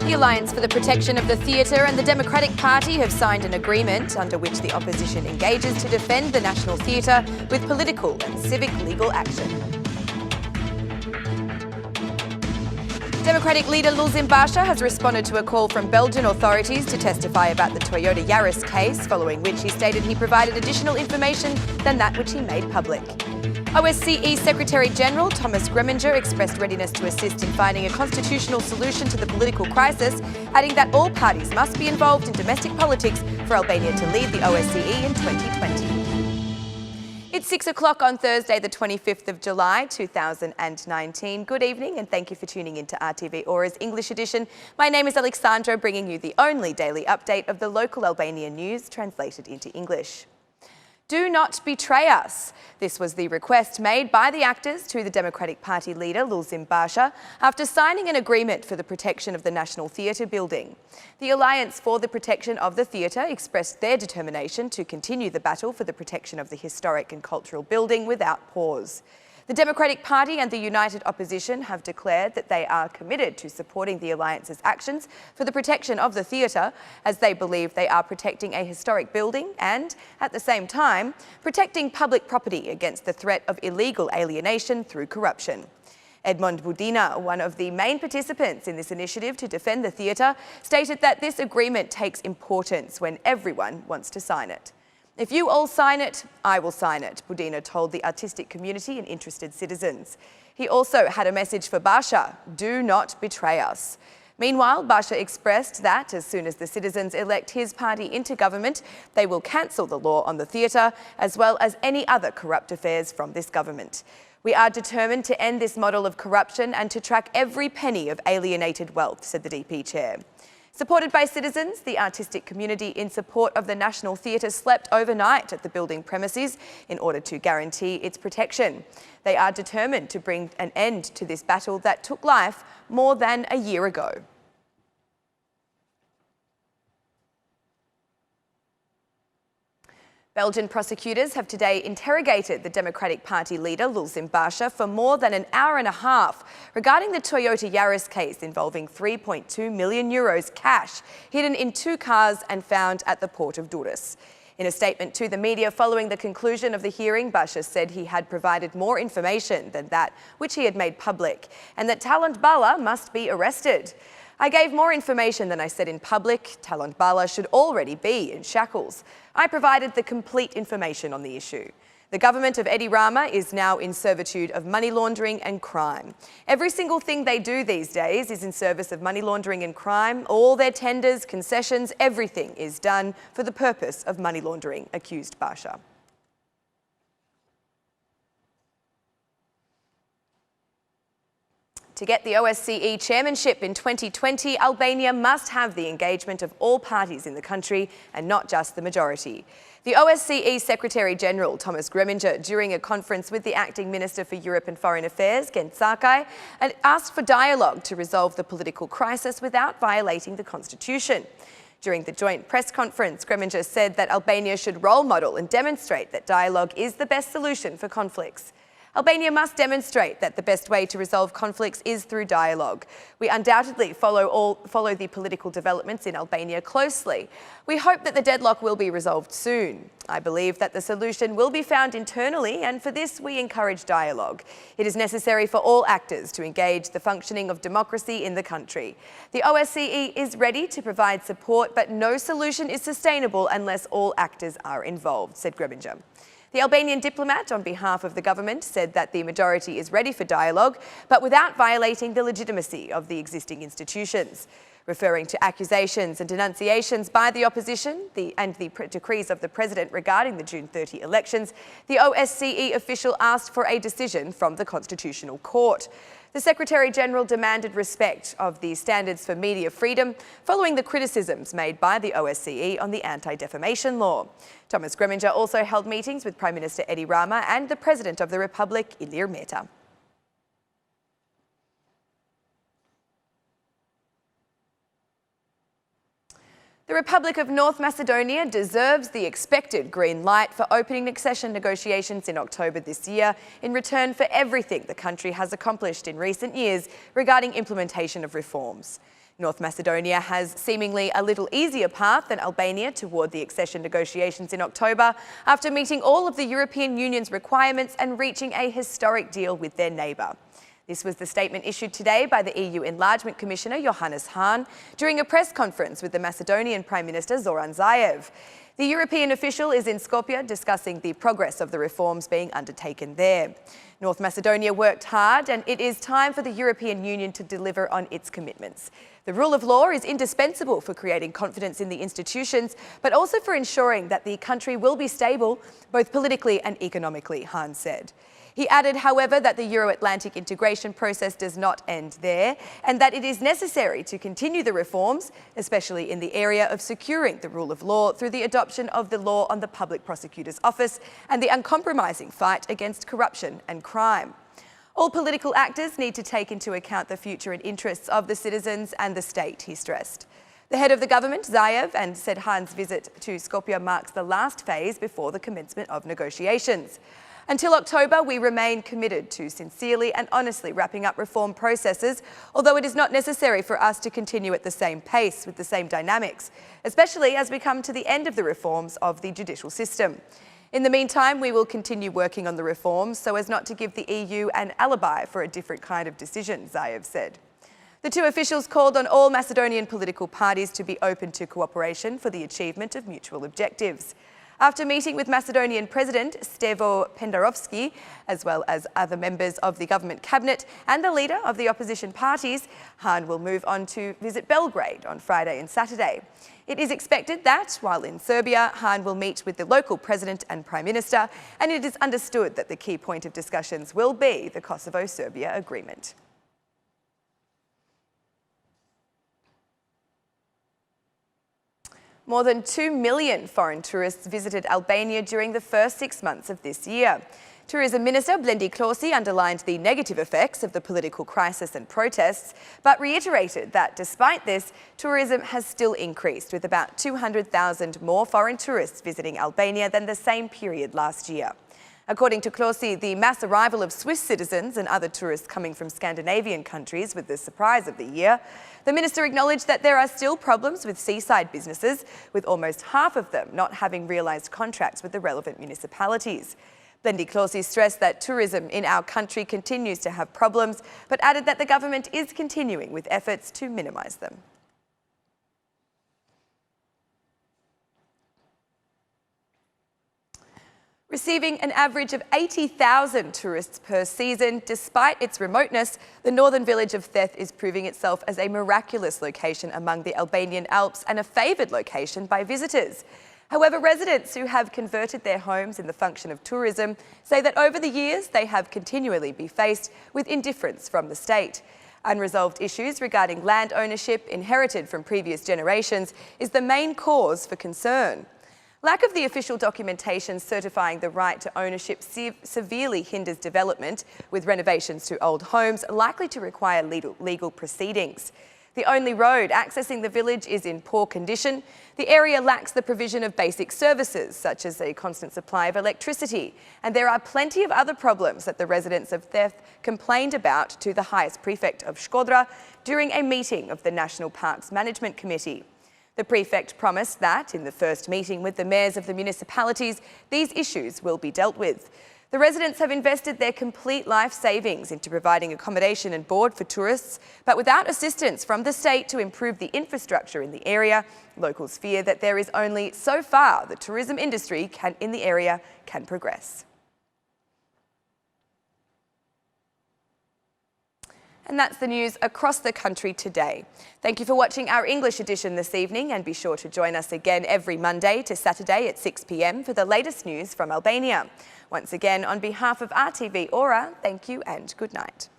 The Alliance for the Protection of the Theatre and the Democratic Party have signed an agreement under which the opposition engages to defend the National Theatre with political and civic legal action. Democratic leader Lulzim Basha has responded to a call from Belgian authorities to testify about the Toyota Yaris case, following which he stated he provided additional information than that which he made public. OSCE Secretary-General Thomas Greminger expressed readiness to assist in finding a constitutional solution to the political crisis, adding that all parties must be involved in domestic politics for Albania to lead the OSCE in 2020. It's 6 o'clock on Thursday, the 25th of July, 2019. Good evening and thank you for tuning in to RTV Ora's English edition. My name is Alexandra, bringing you the only daily update of the local Albanian news translated into English. Do not betray us. This was the request made by the actors to the Democratic Party leader Lulzim Basha after signing an agreement for the protection of the National Theatre building. The Alliance for the Protection of the Theatre expressed their determination to continue the battle for the protection of the historic and cultural building without pause. The Democratic Party and the United Opposition have declared that they are committed to supporting the Alliance's actions for the protection of the theatre, as they believe they are protecting a historic building and, at the same time, protecting public property against the threat of illegal alienation through corruption. Edmond Budina, one of the main participants in this initiative to defend the theatre, stated that this agreement takes importance when everyone wants to sign it. If you all sign it, I will sign it, Budina told the artistic community and interested citizens. He also had a message for Basha: do not betray us. Meanwhile, Basha expressed that as soon as the citizens elect his party into government, they will cancel the law on the theatre, as well as any other corrupt affairs from this government. We are determined to end this model of corruption and to track every penny of alienated wealth, said the DP chair. Supported by citizens, the artistic community in support of the National Theatre slept overnight at the building premises in order to guarantee its protection. They are determined to bring an end to this battle that took life more than a year ago. Belgian prosecutors have today interrogated the Democratic Party leader Lulzim Basha for more than an hour and a half regarding the Toyota Yaris case involving €3.2 million cash hidden in 2 cars and found at the port of Durrës. In a statement to the media following the conclusion of the hearing, Basha said he had provided more information than that which he had made public and that Talent Bala must be arrested. I gave more information than I said in public. Talent Bala should already be in shackles. I provided the complete information on the issue. The government of Edi Rama is now in servitude of money laundering and crime. Every single thing they do these days is in service of money laundering and crime. All their tenders, concessions, everything is done for the purpose of money laundering, accused Basha. To get the OSCE chairmanship in 2020, Albania must have the engagement of all parties in the country and not just the majority. The OSCE Secretary-General Thomas Greminger, during a conference with the Acting Minister for Europe and Foreign Affairs, Gent Sakai, asked for dialogue to resolve the political crisis without violating the constitution. During the joint press conference, Greminger said that Albania should role model and demonstrate that dialogue is the best solution for conflicts. Albania must demonstrate that the best way to resolve conflicts is through dialogue. We undoubtedly follow the political developments in Albania closely. We hope that the deadlock will be resolved soon. I believe that the solution will be found internally, and for this we encourage dialogue. It is necessary for all actors to engage the functioning of democracy in the country. The OSCE is ready to provide support, but no solution is sustainable unless all actors are involved, said Greminger. The Albanian diplomat, on behalf of the government, said that the majority is ready for dialogue, but without violating the legitimacy of the existing institutions. Referring to accusations and denunciations by the opposition and the decrees of the president regarding the June 30 elections, the OSCE official asked for a decision from the Constitutional Court. The Secretary-General demanded respect of the standards for media freedom following the criticisms made by the OSCE on the anti-defamation law. Thomas Greminger also held meetings with Prime Minister Edi Rama and the President of the Republic, Ilir Meta. The Republic of North Macedonia deserves the expected green light for opening accession negotiations in October this year in return for everything the country has accomplished in recent years regarding implementation of reforms. North Macedonia has seemingly a little easier path than Albania toward the accession negotiations in October after meeting all of the European Union's requirements and reaching a historic deal with their neighbour. This was the statement issued today by the EU Enlargement Commissioner Johannes Hahn during a press conference with the Macedonian Prime Minister Zoran Zaev. The European official is in Skopje discussing the progress of the reforms being undertaken there. North Macedonia worked hard and it is time for the European Union to deliver on its commitments. The rule of law is indispensable for creating confidence in the institutions, but also for ensuring that the country will be stable, both politically and economically, Hahn said. He added, however, that the Euro-Atlantic integration process does not end there and that it is necessary to continue the reforms, especially in the area of securing the rule of law through the adoption of the law on the Public Prosecutor's Office and the uncompromising fight against corruption and crime. All political actors need to take into account the future and interests of the citizens and the state, he stressed. The head of the government, Zaev, and said Hahn's visit to Skopje marks the last phase before the commencement of negotiations. Until October, we remain committed to sincerely and honestly wrapping up reform processes, although it is not necessary for us to continue at the same pace with the same dynamics, especially as we come to the end of the reforms of the judicial system. In the meantime, we will continue working on the reforms so as not to give the EU an alibi for a different kind of decision, Zaev said. The two officials called on all Macedonian political parties to be open to cooperation for the achievement of mutual objectives. After meeting with Macedonian President Stevo Pendarovski, as well as other members of the government cabinet and the leader of the opposition parties, Hahn will move on to visit Belgrade on Friday and Saturday. It is expected that, while in Serbia, Hahn will meet with the local president and prime minister, and it is understood that the key point of discussions will be the Kosovo-Serbia agreement. More than 2 million foreign tourists visited Albania during the first 6 months of this year. Tourism Minister Blendi Klosi underlined the negative effects of the political crisis and protests, but reiterated that despite this, tourism has still increased, with about 200,000 more foreign tourists visiting Albania than the same period last year. According to Klosi, the mass arrival of Swiss citizens and other tourists coming from Scandinavian countries was the surprise of the year. The minister acknowledged that there are still problems with seaside businesses, with almost half of them not having realised contracts with the relevant municipalities. Blendi Klosi stressed that tourism in our country continues to have problems, but added that the government is continuing with efforts to minimise them. Receiving an average of 80,000 tourists per season, despite its remoteness, the northern village of Theth is proving itself as a miraculous location among the Albanian Alps and a favoured location by visitors. However, residents who have converted their homes in the function of tourism say that over the years they have continually been faced with indifference from the state. Unresolved issues regarding land ownership inherited from previous generations is the main cause for concern. Lack of the official documentation certifying the right to ownership severely hinders development, with renovations to old homes likely to require legal proceedings. The only road accessing the village is in poor condition. The area lacks the provision of basic services, such as a constant supply of electricity. And there are plenty of other problems that the residents of Theth complained about to the highest prefect of Shkodra during a meeting of the National Parks Management Committee. The prefect promised that, in the first meeting with the mayors of the municipalities, these issues will be dealt with. The residents have invested their complete life savings into providing accommodation and board for tourists, but without assistance from the state to improve the infrastructure in the area, locals fear that there is only so far the tourism industry in the area can progress. And that's the news across the country today. Thank you for watching our English edition this evening, and be sure to join us again every Monday to Saturday at 6 p.m. for the latest news from Albania. Once again, on behalf of RTV Ora, thank you and good night.